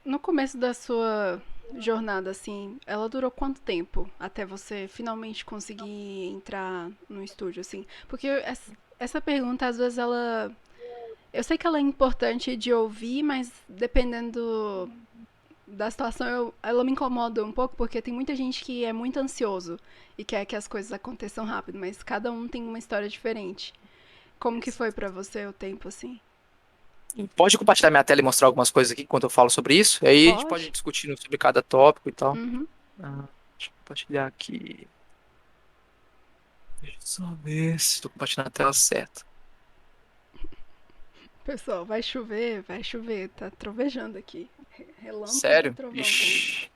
No começo da sua jornada, assim, ela durou quanto tempo até você finalmente conseguir entrar no estúdio, assim? Porque essa pergunta, às vezes, ela. Eu sei que ela é importante de ouvir, mas dependendo da situação, ela me incomoda um pouco, porque tem muita gente que é muito ansioso e quer que as coisas aconteçam rápido, mas cada um tem uma história diferente. Como que foi pra você o tempo, assim? Pode compartilhar minha tela e mostrar algumas coisas aqui enquanto eu falo sobre isso? E aí a gente pode ir Pode? discutindo sobre cada tópico e tal. Uhum. Deixa eu compartilhar aqui. Deixa eu só ver se estou compartilhando a tela certa. Pessoal, vai chover, tá trovejando aqui. Relâmpago e Sério? trovão também. Ixi.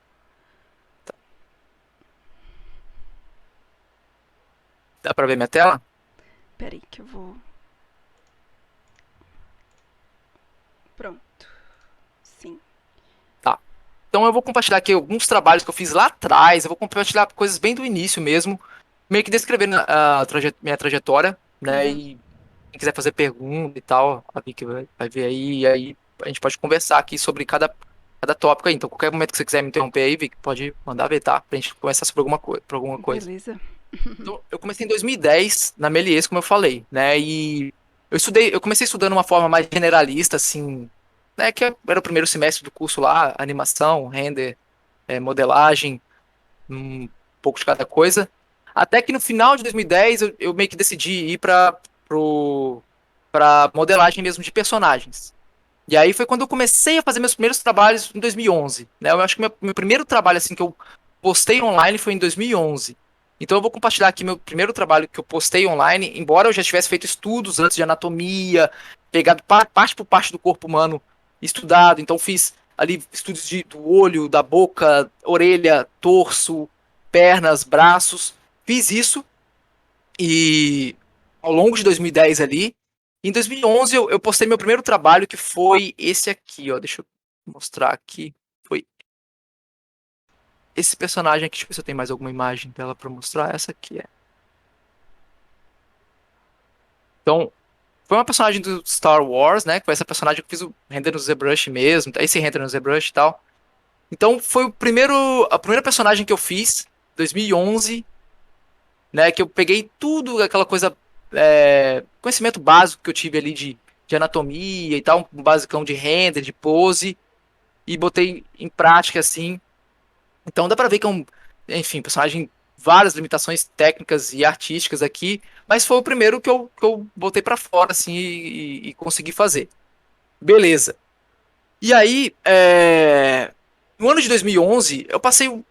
Dá pra ver minha tela? Pera aí que eu vou. Pronto. Sim. Tá. Então eu vou compartilhar aqui alguns trabalhos que eu fiz lá atrás. Eu vou compartilhar coisas bem do início mesmo. Meio que descrevendo minha trajetória, né? Uhum. E quem quiser fazer pergunta e tal, a Vicky vai ver aí. E aí a gente pode conversar aqui sobre cada tópico aí. Então, qualquer momento que você quiser me interromper aí, Vicky, pode mandar ver, tá? Pra gente conversar sobre por alguma coisa. Beleza. Então, eu comecei em 2010 na Melies, como eu falei, né? E eu comecei estudando uma forma mais generalista, assim, né? Que era o primeiro semestre do curso lá, animação, render, modelagem, um pouco de cada coisa. Até que no final de 2010 eu meio que decidi ir para modelagem mesmo de personagens. E aí foi quando eu comecei a fazer meus primeiros trabalhos em 2011, né? Eu acho que meu primeiro trabalho assim que eu postei online foi em 2011. Então eu vou compartilhar aqui meu primeiro trabalho que eu postei online, embora eu já tivesse feito estudos antes de anatomia, pegado parte por parte do corpo humano, estudado. Então fiz ali estudos do olho, da boca, orelha, torso, pernas, braços. Fiz isso e ao longo de 2010 ali, em 2011 eu postei meu primeiro trabalho que foi esse aqui, ó. Deixa eu mostrar aqui. Foi esse personagem aqui. Deixa eu ver se eu tenho mais alguma imagem dela para mostrar. Essa aqui é. Então, foi uma personagem do Star Wars, né? Que foi essa personagem que eu fiz o render no ZBrush mesmo. Esse render no ZBrush e tal. Então, foi a primeira personagem que eu fiz, 2011, né? Que eu peguei tudo, aquela coisa, conhecimento básico que eu tive ali de anatomia e tal, um basicão de render, de pose, e botei em prática assim. Então dá pra ver que é enfim, personagem, várias limitações técnicas e artísticas aqui, mas foi o primeiro que eu botei pra fora assim e consegui fazer. Beleza. E aí, no ano de 2011, eu passei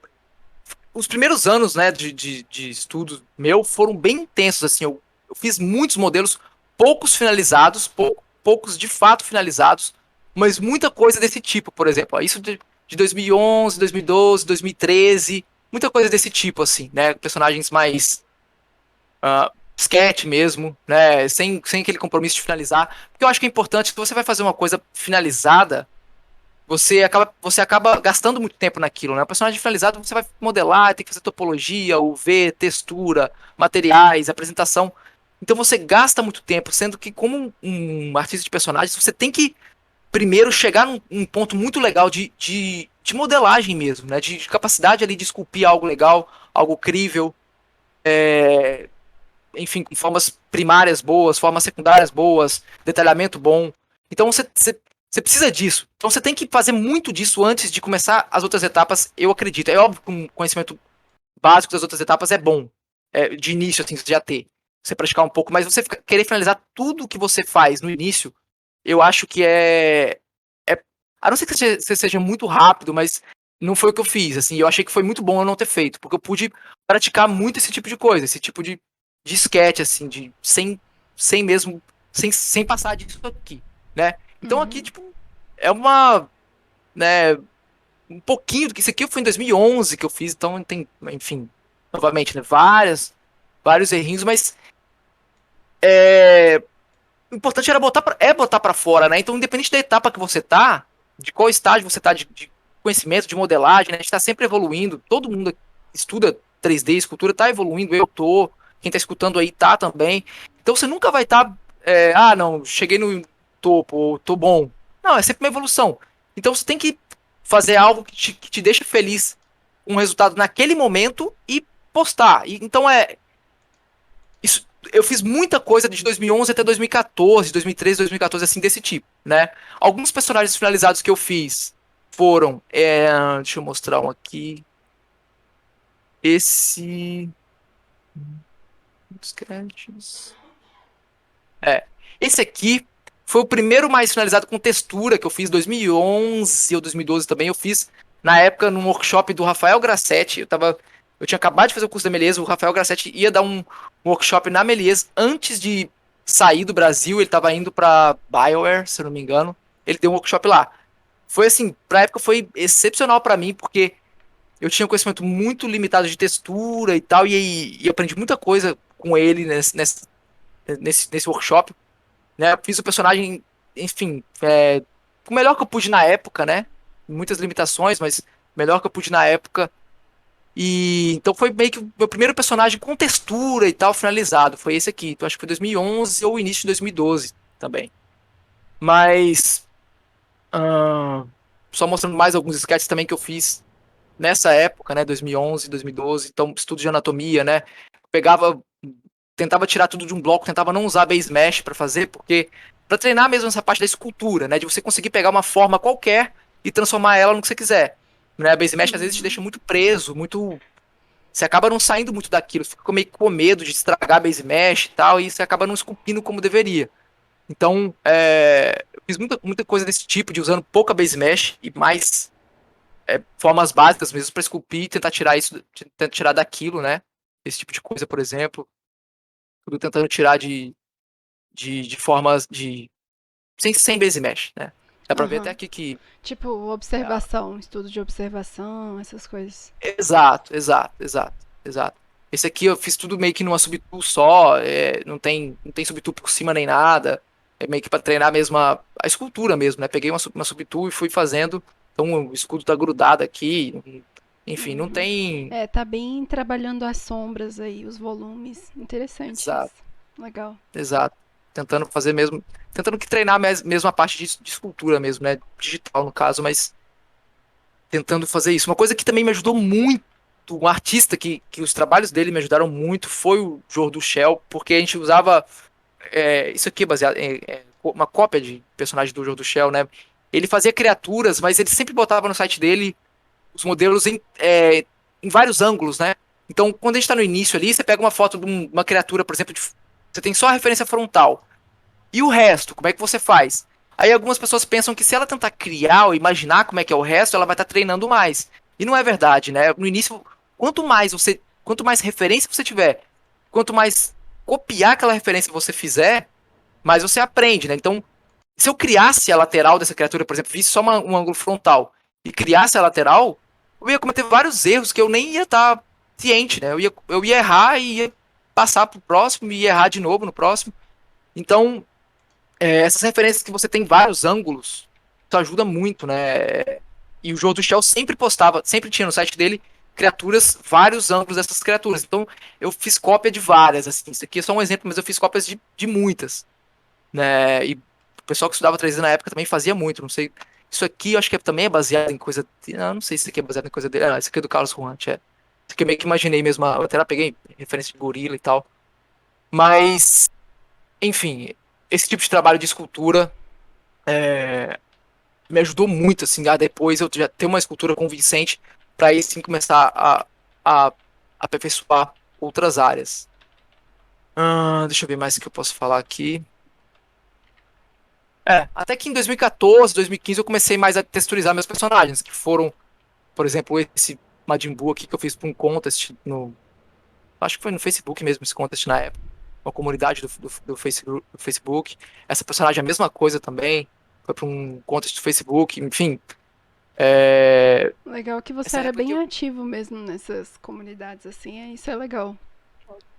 os primeiros anos, né, de estudo meu foram bem intensos, assim, eu fiz muitos modelos, poucos finalizados, poucos de fato finalizados, mas muita coisa desse tipo, por exemplo, ó, isso de 2011, 2012, 2013, muita coisa desse tipo, assim, né, personagens mais sketch mesmo, né, sem aquele compromisso de finalizar, porque eu acho que é importante que você vai fazer uma coisa finalizada, você acaba gastando muito tempo naquilo, né? O personagem finalizado você vai modelar, tem que fazer topologia, UV, textura, materiais, apresentação. Então você gasta muito tempo, sendo que como um artista de personagens, você tem que primeiro chegar num ponto muito legal de modelagem mesmo, né? De capacidade ali de esculpir algo legal, algo crível, enfim, com formas primárias boas, formas secundárias boas, detalhamento bom. Então você precisa disso. Então você tem que fazer muito disso antes de começar as outras etapas, eu acredito. É óbvio que um conhecimento básico das outras etapas é bom. De início, assim, você já ter. Você praticar um pouco, mas você querer finalizar tudo que você faz no início, eu acho que é. A não ser que você seja muito rápido, mas não foi o que eu fiz. Assim, eu achei que foi muito bom eu não ter feito, porque eu pude praticar muito esse tipo de coisa, esse tipo de sketch, assim, sem mesmo, sem passar disso aqui, né? Então aqui, Uhum. tipo, é uma, né, um pouquinho do que isso aqui foi em 2011 que eu fiz, então tem, enfim, novamente, né, vários errinhos, mas o importante era botar para fora, né? Então, independente da etapa que você tá, de qual estágio você tá de conhecimento, de modelagem, né? A gente tá sempre evoluindo, todo mundo estuda 3D, escultura, tá evoluindo, eu tô, quem tá escutando aí tá também. Então você nunca vai estar, não, cheguei no topo, ou tô bom. Não, é sempre uma evolução. Então você tem que fazer algo que te deixa feliz com o resultado naquele momento e postar. Então isso, eu fiz muita coisa de 2011 até 2014, 2013, 2014, assim, desse tipo, né? Alguns personagens finalizados que eu fiz foram, deixa eu mostrar um aqui, esse, os créditos, esse aqui foi o primeiro mais finalizado com textura que eu fiz, 2011 ou 2012 também, eu fiz na época num workshop do Rafael Grassetti, eu tinha acabado de fazer o curso da Melies, o Rafael Grassetti ia dar um workshop na Melies antes de sair do Brasil, ele estava indo para BioWare, se eu não me engano, ele deu um workshop lá. Foi assim, pra época foi excepcional para mim, porque eu tinha um conhecimento muito limitado de textura e tal, e aprendi muita coisa com ele nesse workshop, né? Eu fiz o personagem, enfim, o melhor que eu pude na época, né? Muitas limitações, mas o melhor que eu pude na época. E então foi meio que o meu primeiro personagem com textura e tal finalizado. Foi esse aqui. Então acho que foi 2011 ou início de 2012 também. Mas ah, só mostrando mais alguns sketches também que eu fiz nessa época, né? 2011, 2012. Então estudo de anatomia, né? Pegava tentava tirar tudo de um bloco, tentava não usar base mesh para fazer, porque para treinar mesmo essa parte da escultura, né, de você conseguir pegar uma forma qualquer e transformar ela no que você quiser. Né, a base mesh às vezes te Uhum. deixa muito preso, muito você acaba não saindo muito daquilo, você fica meio que com medo de estragar a base mesh e tal, e você acaba não esculpindo como deveria. Então, eu fiz muita coisa desse tipo, de usando pouca base mesh e mais formas básicas mesmo para esculpir e tentar tirar isso, tentar tirar daquilo, né? Esse tipo de coisa, por exemplo. Tudo tentando tirar de formas de. Sem base mesh, né? Dá pra ver até Aham. aqui que. Tipo, É, observação, estudo de observação, essas coisas. exato, exato, exato, exato. Esse aqui eu fiz tudo meio que numa subtool só, não tem subtool por cima nem nada. É meio que pra treinar mesmo a escultura mesmo, né? Peguei uma subtool e fui fazendo. Então o escudo tá grudado aqui. Enfim, não Uhum. tem. É, tá bem trabalhando as sombras aí, os volumes. Interessante Exato, isso. Legal. exato. Tentando fazer mesmo. Tentando que treinar mesmo a parte de escultura mesmo, né? Digital no caso, mas tentando fazer isso. Uma coisa que também me ajudou muito, um artista que os trabalhos dele me ajudaram muito, foi o Joe do Shell, porque a gente usava isso aqui baseado uma cópia de personagem do Joe do Shell, né? Ele fazia criaturas, mas ele sempre botava no site dele os modelos em vários ângulos, né? Então, quando a gente está no início ali, você pega uma foto de uma criatura, por exemplo, você tem só a referência frontal. E o resto, como é que você faz? Aí algumas pessoas pensam que se ela tentar criar ou imaginar como é que é o resto, ela vai estar treinando mais. E não é verdade, né? No início, quanto mais referência você tiver, quanto mais copiar aquela referência você fizer, mais você aprende, né? Então, se eu criasse a lateral dessa criatura, por exemplo, visse só um ângulo frontal e criasse a lateral, eu ia cometer vários erros que eu nem ia estar ciente, né? Eu ia errar e ia passar pro próximo e ia errar de novo no próximo. Então, essas referências que você tem vários ângulos, isso ajuda muito, né? E o jogo do Shell sempre postava, sempre tinha no site dele criaturas, vários ângulos dessas criaturas. Então eu fiz cópia de várias, assim. Isso aqui é só um exemplo, mas eu fiz cópias de muitas, né? E o pessoal que estudava 3D na época também fazia muito. Não sei. Isso aqui eu acho que também é baseado em coisa. Não sei se isso aqui é baseado em coisa dele. Não, isso aqui é do Carlos Ruant, é. Isso aqui eu meio que imaginei mesmo. Eu até lá peguei referência de gorila e tal. Mas, enfim, esse tipo de trabalho de escultura me ajudou muito, assim, a depois eu já ter uma escultura convincente para aí sim começar a aperfeiçoar outras áreas. Deixa eu ver mais o que eu posso falar aqui. Até que em 2014, 2015 eu comecei mais a texturizar meus personagens, que foram, por exemplo, esse Majin Buu aqui que eu fiz para um contest acho que foi no Facebook mesmo esse contest na época, uma comunidade do Facebook. Essa personagem é a mesma coisa também, foi para um contest do Facebook, enfim. É, Legal que você essa era época que bem ativo mesmo nessas comunidades assim, isso é legal.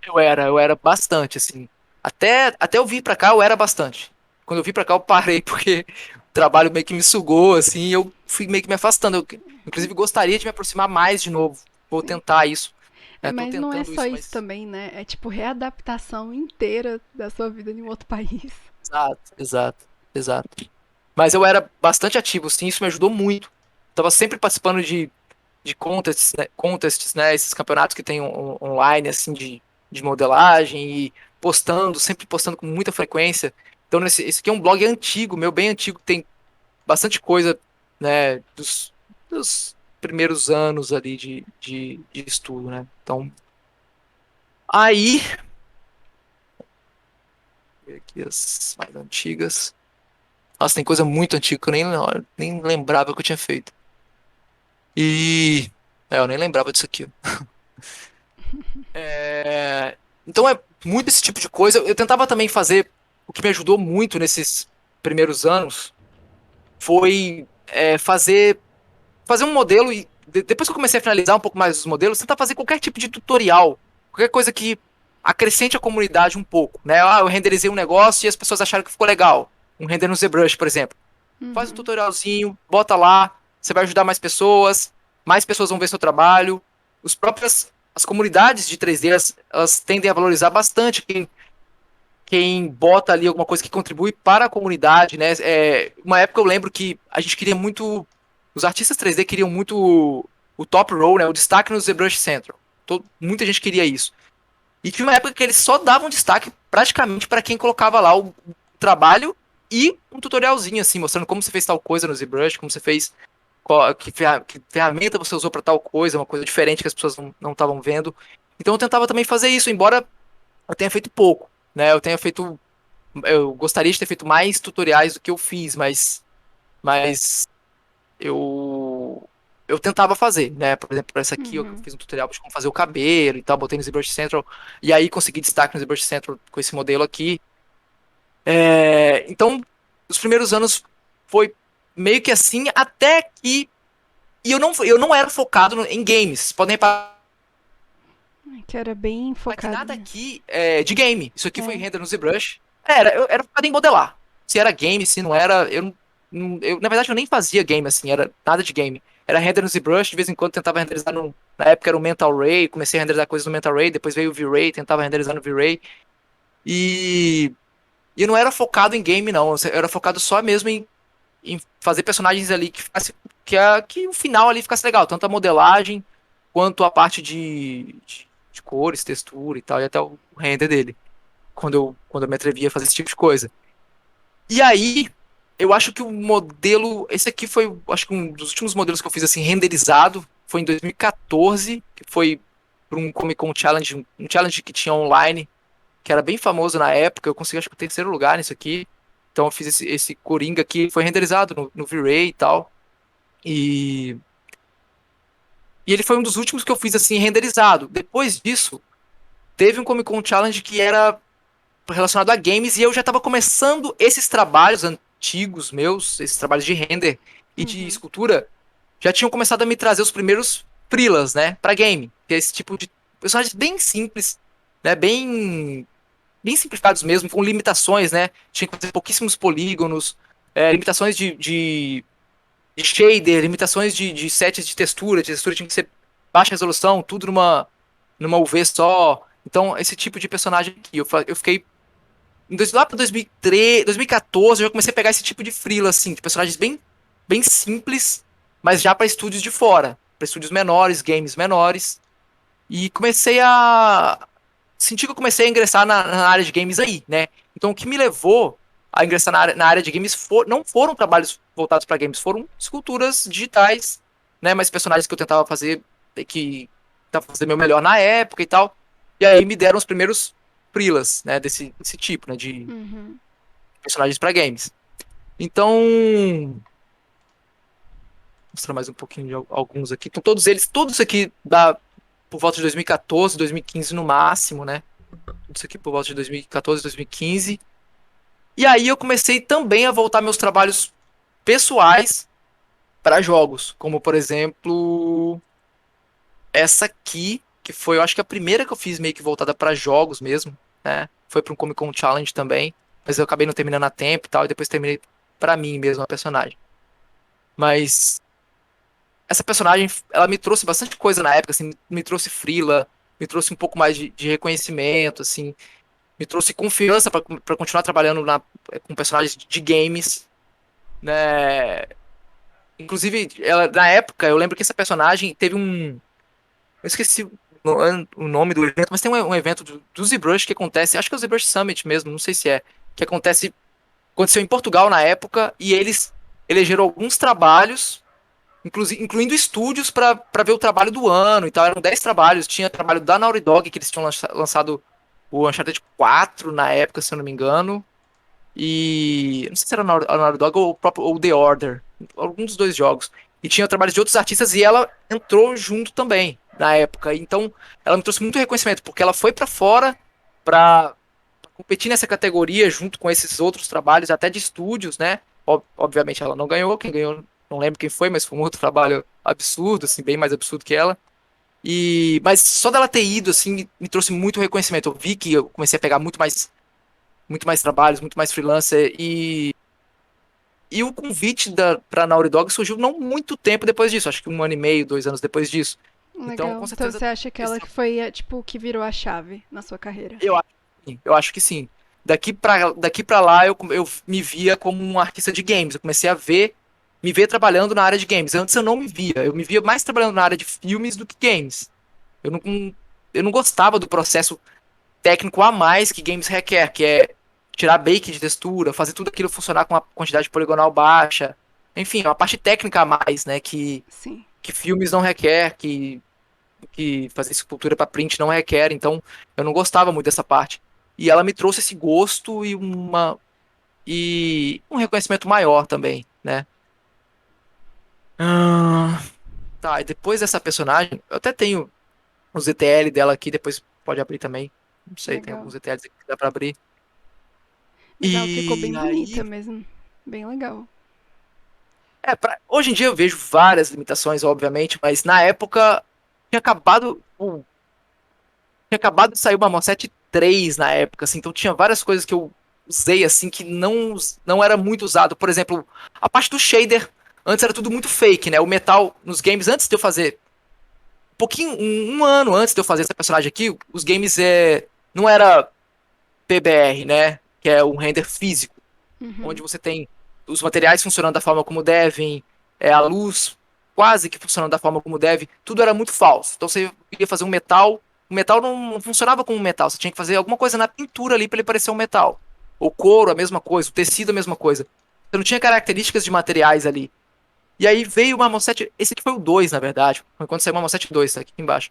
eu era bastante, assim. Até eu vir pra cá, eu era bastante. Quando eu vim pra cá, eu parei, porque o trabalho meio que me sugou, assim, e eu fui meio que me afastando. Inclusive, gostaria de me aproximar mais de novo. Vou Sim. tentar isso. Tô Mas não é tentando só isso, isso mas. também, né? É tipo readaptação inteira da sua vida em um outro país. Exato, exato, exato. Mas eu era bastante ativo, sim, isso me ajudou muito. tava sempre participando de contests, né, esses campeonatos que tem online, assim, de modelagem e postando, sempre postando com muita frequência. Então, esse aqui é um blog antigo, meu, bem antigo, tem bastante coisa, né, dos primeiros anos ali de estudo, né. Então, aí, aqui as mais antigas. Nossa, tem coisa muito antiga que eu nem lembrava que eu tinha feito. E. Eu nem lembrava disso aqui. Então é muito esse tipo de coisa. Eu tentava também fazer. O que me ajudou muito nesses primeiros anos foi fazer um modelo. E depois que eu comecei a finalizar um pouco mais os modelos, tentar fazer qualquer tipo de tutorial. Qualquer coisa que acrescente a comunidade um pouco. Né? Ah, eu renderizei um negócio e as pessoas acharam que ficou legal. Um render no ZBrush, por exemplo. Faz um Uhum. tutorialzinho, bota lá, você vai ajudar mais pessoas vão ver seu trabalho. As comunidades de 3D, elas tendem a valorizar bastante quem bota ali alguma coisa que contribui para a comunidade, né? Uma época eu lembro que a gente queria muito, os artistas 3D queriam muito o top row, né? O destaque no ZBrush Central. Muita gente queria isso. E tinha uma época que eles só davam destaque praticamente para quem colocava lá o trabalho e um tutorialzinho, assim, mostrando como você fez tal coisa no ZBrush, como você fez, que ferramenta você usou para tal coisa, uma coisa diferente que as pessoas não estavam vendo. Então eu tentava também fazer isso, embora eu tenha feito pouco, né? Eu gostaria de ter feito mais tutoriais do que eu fiz, mas eu eu tentava fazer, né? Por exemplo, essa aqui eu Uhum. fiz um tutorial de como fazer o cabelo e tal, botei no ZBrush Central e aí consegui destaque no ZBrush Central com esse modelo aqui. Então, os primeiros anos foi meio que assim, até que eu não era focado em games. Podem reparar Que era bem que focado. nada aqui é de game. Isso aqui foi É. render no ZBrush. Eu era focado em modelar. Se era game, se não era, na verdade eu nem fazia game assim, era nada de game. Era render no ZBrush, de vez em quando tentava renderizar na época era o Mental Ray, comecei a renderizar coisas no Mental Ray, depois veio o V-Ray, tentava renderizar no V-Ray. E, e não era focado em game não, eu era focado só mesmo em fazer personagens ali que o final ali ficasse legal, tanto a modelagem quanto a parte de cores, textura e tal, e até o render dele, quando eu me atrevia a fazer esse tipo de coisa. E aí, eu acho que o modelo, esse aqui foi, acho que um dos últimos modelos que eu fiz assim renderizado, foi em 2014, que foi para um Comic Con Challenge, um challenge que tinha online, que era bem famoso na época, eu consegui acho que o terceiro lugar nisso aqui. Então eu fiz esse Coringa aqui, foi renderizado no V-Ray e tal. E, e ele foi um dos últimos que eu fiz assim renderizado. Depois disso, teve um Comic Con Challenge que era relacionado a games e eu já estava começando esses trabalhos antigos meus, esses trabalhos de render e de Uhum. escultura, já tinham começado a me trazer os primeiros freelas, né, para game, que é esse tipo de personagens bem simples, né, bem simplificados mesmo, com limitações, né, tinha que fazer pouquíssimos polígonos, limitações de shader, limitações de sets de textura tinha que ser baixa resolução, tudo numa UV só. Então, esse tipo de personagem aqui, eu fiquei lá pra 2003, 2014, eu já comecei a pegar esse tipo de freela, assim, de personagens bem simples, mas já para estúdios de fora, para estúdios menores, games menores. E comecei a. Senti que eu comecei a ingressar na área de games aí, né? Então o que me levou a ingressar na área de games não foram trabalhos voltados para games, foram esculturas digitais, né? Mas personagens que eu tentava fazer, que tentava fazer meu melhor na época e tal. E aí me deram os primeiros freelas, né? Desse tipo, né? De Uhum. personagens para games. Então, vou mostrar mais um pouquinho de alguns aqui. Então, todos aqui dá por volta de 2014, 2015 no máximo, né? Tudo isso aqui por volta de 2014, 2015. E aí eu comecei também a voltar meus trabalhos pessoais para jogos, como por exemplo essa aqui, que foi, eu acho que a primeira que eu fiz meio que voltada para jogos mesmo, né? Foi para um Comic Con Challenge também, mas eu acabei não terminando a tempo e tal, e depois terminei para mim mesmo a personagem. Mas essa personagem, ela me trouxe bastante coisa na época, assim, me trouxe freela, me trouxe um pouco mais de reconhecimento, assim, me trouxe confiança para continuar trabalhando com personagens de games, né? Inclusive, ela, na época, eu lembro que essa personagem teve um. Eu esqueci o nome do evento, mas tem um evento do ZBrush que acontece, acho que é o ZBrush Summit mesmo, não sei se é, que aconteceu em Portugal na época, e eles elegeram alguns trabalhos, incluindo estúdios, para ver o trabalho do ano e tal. Eram 10 trabalhos, tinha trabalho da Naughty Dog, que eles tinham lançado o Uncharted 4 na época, se eu não me engano. E não sei se era a Naughty Dog ou o próprio ou The Order, algum dos dois jogos. E tinha trabalhos de outros artistas e ela entrou junto também na época. Então, ela me trouxe muito reconhecimento porque ela foi pra fora pra competir nessa categoria junto com esses outros trabalhos, até de estúdios, né? Obviamente ela não ganhou, quem ganhou, não lembro quem foi, mas foi um outro trabalho absurdo, assim, bem mais absurdo que ela. Mas só dela ter ido assim me trouxe muito reconhecimento. Eu vi que eu comecei a pegar muito mais trabalhos, muito mais freelancer e o convite para Naughty Dog surgiu não muito tempo depois disso, acho que 1 ano e meio, 2 anos depois disso. Então, Legal. com Então certeza, você acha que ela que foi, tipo, o que virou a chave na sua carreira? eu acho que sim. Eu acho que sim. Daqui pra lá eu me via como um artista de games. Eu comecei me ver trabalhando na área de games. Antes eu não me via. Eu me via mais trabalhando na área de filmes do que games. Eu não, eu não gostava do processo técnico a mais que games requer, que é tirar bake de textura, fazer tudo aquilo funcionar com uma quantidade poligonal baixa. Enfim, é uma parte técnica a mais, né, Sim. que filmes não requer, que fazer escultura para print não requer, então eu não gostava muito dessa parte. E ela me trouxe esse gosto e um reconhecimento maior também, né? Ah, tá, e depois dessa personagem, eu até tenho os ETL dela aqui, depois pode abrir também. Não sei, tem Legal. alguns ETLs aqui que dá pra abrir. Mas ela ficou E bem bonita aí, mesmo. Bem legal. hoje em dia eu vejo várias limitações, obviamente, mas na época tinha acabado, tinha acabado de sair o Marmoset 3 na época, assim, então tinha várias coisas que eu usei, assim, que não era muito usado. Por exemplo, a parte do shader, antes era tudo muito fake, né? O metal nos games, antes de eu fazer, um ano antes de eu fazer essa personagem aqui, os games não era PBR, né? Que é um render físico, onde Uhum. você tem os materiais funcionando da forma como devem, a luz quase que funcionando da forma como deve, tudo era muito falso. Então você ia fazer o metal não funcionava como um metal, você tinha que fazer alguma coisa na pintura ali para ele parecer um metal. O couro, a mesma coisa, o tecido, a mesma coisa. Você não tinha características de materiais ali. E aí veio o Marmoset, esse aqui foi o 2 na verdade, foi quando saiu o Marmoset 2, tá aqui embaixo.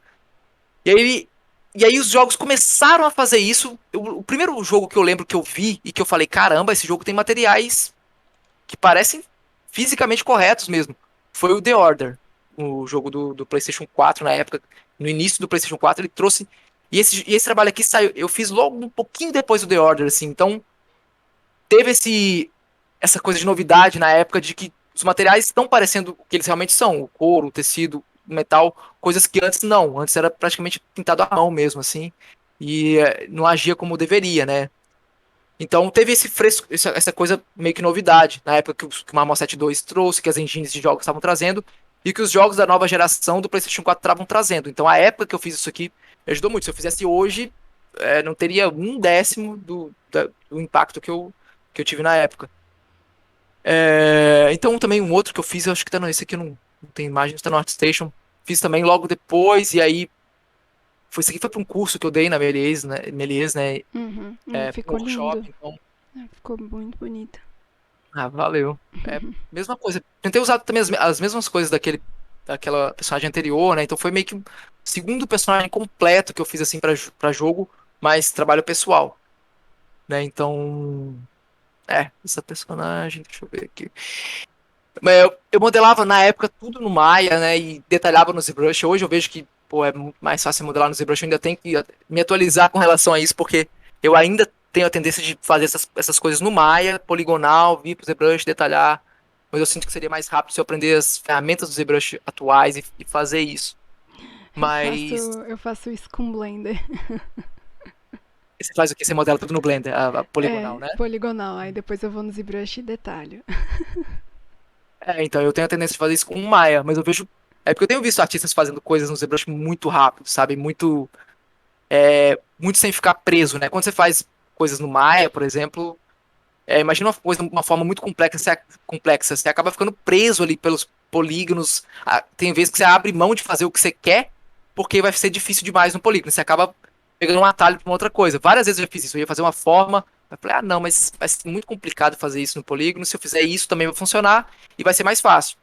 E aí, e aí os jogos começaram a fazer isso. O primeiro jogo que eu lembro que eu vi e que eu falei, caramba, esse jogo tem materiais que parecem fisicamente corretos mesmo. Foi o The Order, o jogo do PlayStation 4 na época, no início do PlayStation 4, ele trouxe. E esse trabalho aqui saiu, eu fiz logo um pouquinho depois do The Order, assim, então teve essa coisa de novidade na época de que os materiais estão parecendo o que eles realmente são, o couro, o tecido, o metal, coisas que antes não, antes era praticamente pintado à mão mesmo, assim, e não agia como deveria, né? Então teve esse fresco, essa coisa meio que novidade, na época que o Marmoset 2 trouxe, que as engines de jogos estavam trazendo, e que os jogos da nova geração do PlayStation 4 estavam trazendo. Então a época que eu fiz isso aqui me ajudou muito. Se eu fizesse hoje, não teria um décimo do impacto que eu tive na época. Então também um outro que eu fiz, eu acho que tá no, esse aqui não tem imagem, está no ArtStation. Fiz também logo depois, e aí isso aqui foi para um curso que eu dei na Melies, né, Uhum. um Ficou workshop, lindo. então Ficou muito bonita. valeu. Mesma coisa. Tentei usar também as mesmas coisas daquela personagem anterior, né? Então foi meio que um segundo personagem completo que eu fiz assim pra jogo, mas trabalho pessoal, né? Então, essa personagem, deixa eu ver aqui. Mas eu modelava na época tudo no Maya, né? E detalhava no ZBrush. Hoje eu vejo que, pô, é muito mais fácil modelar no ZBrush. Eu ainda tenho que me atualizar com relação a isso, porque eu ainda tenho a tendência de fazer essas coisas no Maya, poligonal, vir pro ZBrush, detalhar. Mas eu sinto que seria mais rápido se eu aprender as ferramentas do ZBrush atuais e fazer isso. Eu faço, Mas eu faço isso com Blender. você faz o que? Você modela tudo no Blender, a poligonal, né? Poligonal. Aí depois eu vou no ZBrush e detalho. Então eu tenho a tendência de fazer isso com o Maya, mas eu vejo. É porque eu tenho visto artistas fazendo coisas no ZBrush muito rápido, sabe? Muito sem ficar preso, né? Quando você faz coisas no Maya, por exemplo, imagina uma coisa, uma forma muito complexa, você acaba ficando preso ali polígonos. Tem vezes que você abre mão de fazer o que você quer, porque vai ser difícil demais no polígono. Você acaba pegando um atalho para uma outra coisa. Várias vezes eu já fiz isso. Eu ia fazer uma forma, eu falei, não, mas vai ser muito complicado fazer isso no polígono. Se eu fizer isso, também vai funcionar e vai ser mais fácil.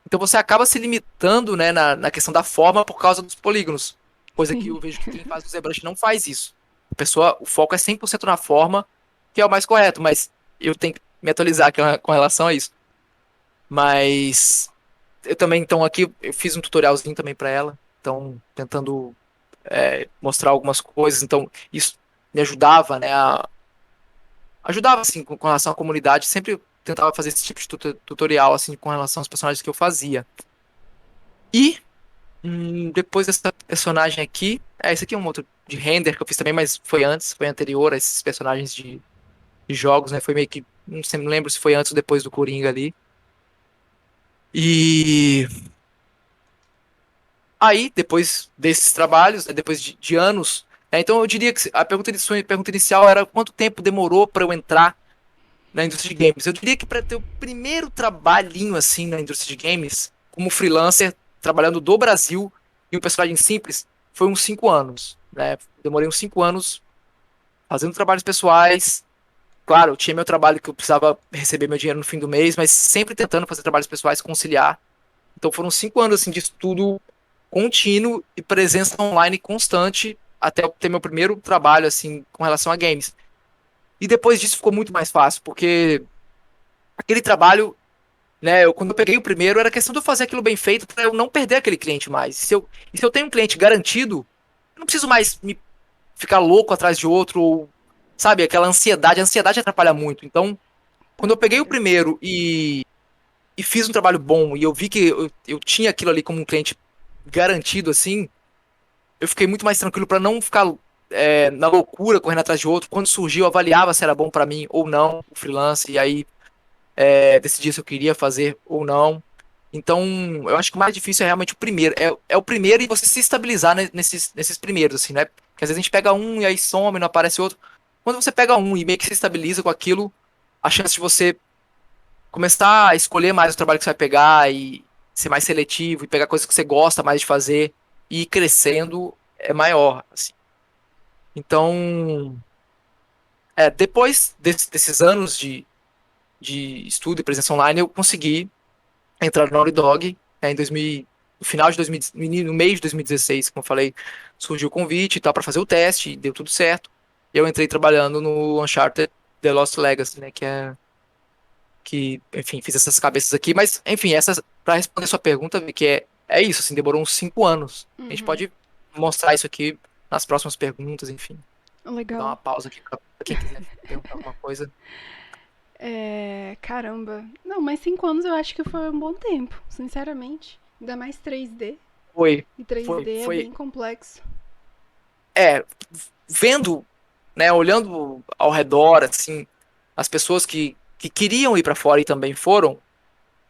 Então você acaba se limitando, né, na questão da forma por causa dos polígonos. Coisa que eu Sim. vejo que quem faz o ZBrush não faz isso. A pessoa, o foco é 100% na forma, que é o mais correto, mas eu tenho que me atualizar com relação a isso. Mas eu também, então, aqui eu fiz um tutorialzinho também para ela. Então, tentando mostrar algumas coisas. Então, isso me ajudava, né? Ajudava, assim, com relação à comunidade. Sempre tentava fazer esse tipo de tutorial, assim, com relação aos personagens que eu fazia. E depois dessa personagem aqui. Esse aqui é um outro de render que eu fiz também, mas foi antes, foi anterior a esses personagens de jogos, né? Foi meio que. Não sei, não lembro se foi antes ou depois do Coringa ali. E aí, depois desses trabalhos, né, depois de anos, então eu diria que a pergunta inicial era quanto tempo demorou para eu entrar na indústria de games. Eu diria que para ter o primeiro trabalhinho assim na indústria de games, como freelancer, trabalhando do Brasil e um personagem simples, foi uns 5 anos, né? Demorei uns 5 anos fazendo trabalhos pessoais. Claro, eu tinha meu trabalho que eu precisava receber meu dinheiro no fim do mês, mas sempre tentando fazer trabalhos pessoais, conciliar. Então foram 5 anos assim de estudo contínuo e presença online constante até eu ter meu primeiro trabalho assim com relação a games. E depois disso ficou muito mais fácil, porque aquele trabalho, né, quando eu peguei o primeiro, era questão de eu fazer aquilo bem feito para eu não perder aquele cliente mais. Se eu tenho um cliente garantido, eu não preciso mais me ficar louco atrás de outro, ou, sabe, aquela ansiedade. A ansiedade atrapalha muito. Então, quando eu peguei o Atrapalha. primeiro e fiz um trabalho bom, e eu vi que eu tinha aquilo ali como um cliente garantido, assim, eu fiquei muito mais tranquilo para não ficar na loucura, correndo atrás de outro. Quando surgiu, eu avaliava se era bom para mim ou não, o freelance, e aí decidir se eu queria fazer ou não. Então, eu acho que o mais difícil é realmente o primeiro. É o primeiro e você se estabilizar nesses primeiros, assim, né? Porque às vezes a gente pega um e aí some, não aparece outro. Quando você pega um e meio que se estabiliza com aquilo, a chance de você começar a escolher mais o trabalho que você vai pegar e ser mais seletivo e pegar coisas que você gosta mais de fazer e ir crescendo é maior, assim. Então, depois desses anos de estudo e presença online, eu consegui entrar no Naughty Dog em 2000, no final de 2000, no meio de 2016, como eu falei, surgiu o convite e tal para fazer o teste, e deu tudo certo. Eu entrei trabalhando no Uncharted The Lost Legacy, né, enfim, fiz essas cabeças aqui, mas enfim, essas para responder sua pergunta, Vi, que é isso, assim, demorou uns 5 anos. A gente Uhum. pode mostrar isso aqui nas próximas perguntas, enfim. Vou dar Legal. uma pausa aqui pra quem quiser perguntar alguma coisa. Caramba. Não, mas 5 anos eu acho que foi um bom tempo, sinceramente. Ainda mais 3D. Foi, E 3D é foi. bem complexo. É, vendo, né, olhando ao redor, assim, as pessoas que queriam ir para fora e também foram,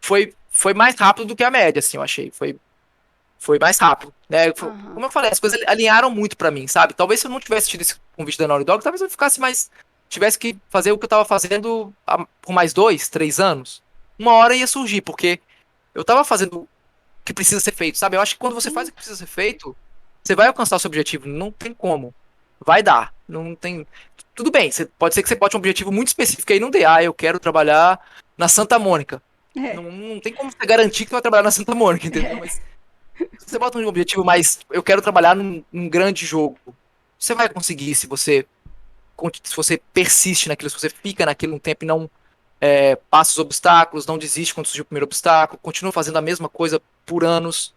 foi mais rápido do que a média, assim, eu achei. Foi mais rápido, né? Aham. Como eu falei, as coisas alinharam muito para mim, sabe? Talvez se eu não tivesse tido esse convite da Naughty Dog, talvez eu ficasse mais. Tivesse que fazer o que eu tava fazendo por mais 2, 3 anos. Uma hora ia surgir, porque eu tava fazendo o que precisa ser feito, sabe? Eu acho que quando você faz Sim. o que precisa ser feito, você vai alcançar o seu objetivo. Não tem como. Vai dar. Não tem. Tudo bem, pode ser que você bote um objetivo muito específico aí não dê. Ah, eu quero trabalhar na Santa Mônica. É. Não tem como você garantir que você vai trabalhar na Santa Mônica, entendeu? Mas se você bota um objetivo mais. Eu quero trabalhar num grande jogo. Você vai conseguir se você persiste naquilo, se você fica naquilo um tempo e não passa os obstáculos, não desiste quando surgir o primeiro obstáculo, continua fazendo a mesma coisa por anos,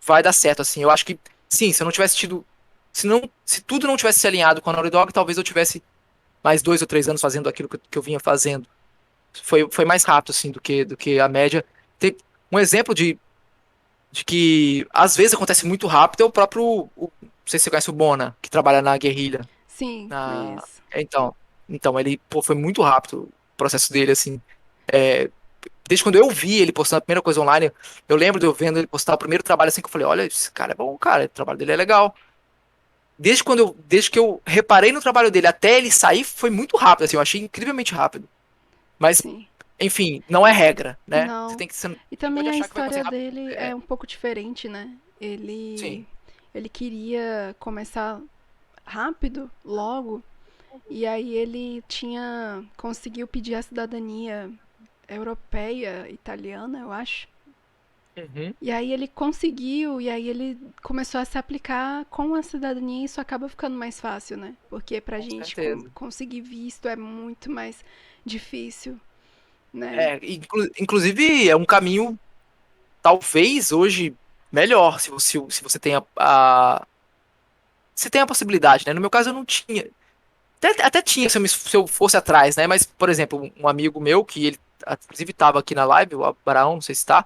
vai dar certo, assim. Eu acho que, sim, se eu não tivesse tido. Se tudo não tivesse se alinhado com a Naughty Dog, talvez eu tivesse mais 2 ou 3 anos fazendo aquilo que eu vinha fazendo. Foi mais rápido, assim, do que a média. Tem um exemplo de que às vezes acontece muito rápido é o próprio. Não sei se você conhece o Bona, que trabalha na Guerrilha. Sim, Na, conheço. então ele pô, foi muito rápido o processo dele, assim. É, desde quando eu vi ele postando a primeira coisa online, eu lembro de eu vendo ele postar o primeiro trabalho assim que eu falei, olha, esse cara é bom, cara, o trabalho dele é legal. Desde que eu reparei no trabalho dele até ele sair, foi muito rápido, assim, eu achei incrivelmente rápido. Mas Sim. enfim, não é regra, né? Não. Você E não pode também a achar que vai acontecer história rápido. dele é É, um pouco diferente, né? sim. Ele queria começar rápido, logo, e aí ele conseguiu pedir a cidadania europeia, italiana, eu acho. Uhum, E aí ele conseguiu, e aí ele começou a se aplicar com a cidadania e isso acaba ficando mais fácil, né? Porque pra com gente certeza. conseguir visto é muito mais difícil, né? É, inclusive, é um caminho, talvez, hoje, melhor, se você tem se tem a possibilidade, né? No meu caso, eu não tinha. Até tinha se eu fosse atrás, né? Mas, por exemplo, um amigo meu, que ele, inclusive, estava aqui na live, o Abraão, não sei se tá,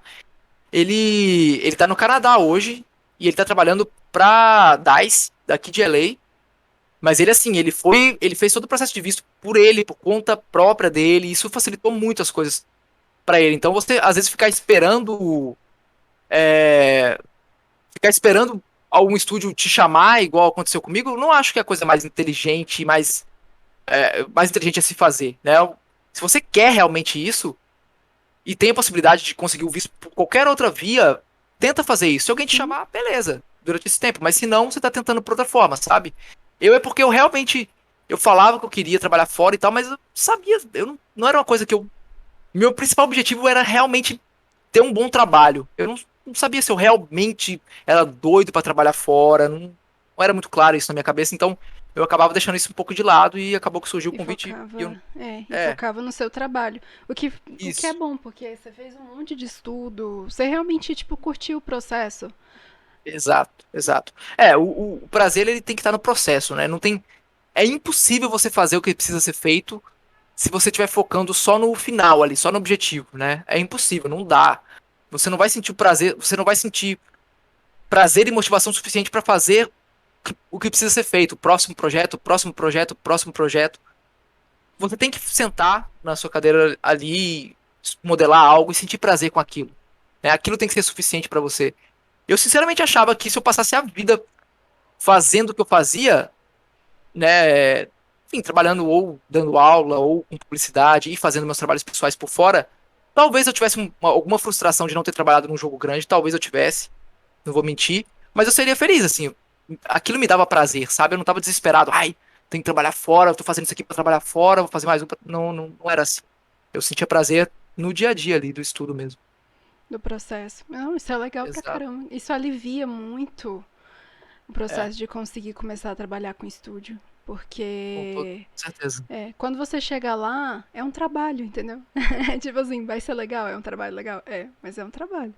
ele tá no Canadá hoje, e ele tá trabalhando pra DICE, daqui de LA. Mas ele, assim, ele fez todo o processo de visto por ele, por conta própria dele, e isso facilitou muito as coisas pra ele. Então, você, às vezes, ficar esperando algum estúdio te chamar, igual aconteceu comigo, eu não acho que é a coisa mais inteligente, mais inteligente a se fazer, né? Se você quer realmente isso e tem a possibilidade de conseguir o visto por qualquer outra via, tenta fazer isso. Se alguém te Sim, chamar, beleza, durante esse tempo. Mas se não, você tá tentando por outra forma, sabe? Eu é porque eu realmente eu falava que eu queria trabalhar fora e tal, mas eu sabia, não era uma coisa que eu. Meu principal objetivo era realmente ter um bom trabalho. Eu não sabia se eu realmente era doido pra trabalhar fora, não era muito claro isso na minha cabeça, então eu acabava deixando isso um pouco de lado e acabou que surgiu o convite e eu. e É, focava no seu trabalho. O que é isso. bom, porque você fez um monte de estudo, você realmente, tipo, curtiu o processo. Exato, exato. É, o prazer ele tem que estar no processo, né? Não tem. É impossível você fazer o que precisa ser feito se você estiver focando só no final ali, só no objetivo, né? É impossível, não dá. Você não vai sentir o prazer, você não vai sentir prazer e motivação suficiente para fazer o que precisa ser feito. Próximo projeto, próximo projeto, próximo projeto. Você tem que sentar na sua cadeira ali, modelar algo e sentir prazer com aquilo. Né? Aquilo tem que ser suficiente para você. Eu sinceramente achava que se eu passasse a vida fazendo o que eu fazia, né, enfim, trabalhando ou dando aula ou com publicidade e fazendo meus trabalhos pessoais por fora, talvez eu tivesse alguma frustração de não ter trabalhado num jogo grande, talvez eu tivesse, não vou mentir, mas eu seria feliz, assim, aquilo me dava prazer, sabe? Eu não tava desesperado, ai, tenho que trabalhar fora, eu tô fazendo isso aqui pra trabalhar fora, vou fazer mais um. Não era assim. Eu sentia prazer no dia a dia ali do estudo mesmo. Do processo. Não, isso é legal pra Exato. caramba. Isso alivia muito o É, processo de conseguir começar a trabalhar com estúdio. com toda Porque certeza. quando você chega lá, é um trabalho, entendeu? Tipo assim, vai ser legal, é um trabalho legal? É, mas é um trabalho.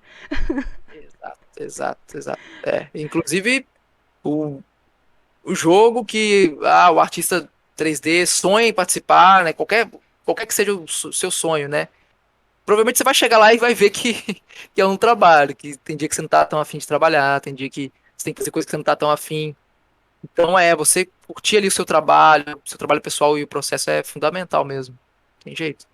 Exato, exato, exato. É, inclusive o, o jogo que o artista 3D sonha em participar, né? Qualquer que seja o seu sonho, né? Provavelmente você vai chegar lá e vai ver que, que é um trabalho, que tem dia que você não tá tão afim de trabalhar, tem dia que você tem que fazer coisa que você não tá tão afim. Então você curtir ali o seu trabalho pessoal e o processo é fundamental mesmo. Tem jeito.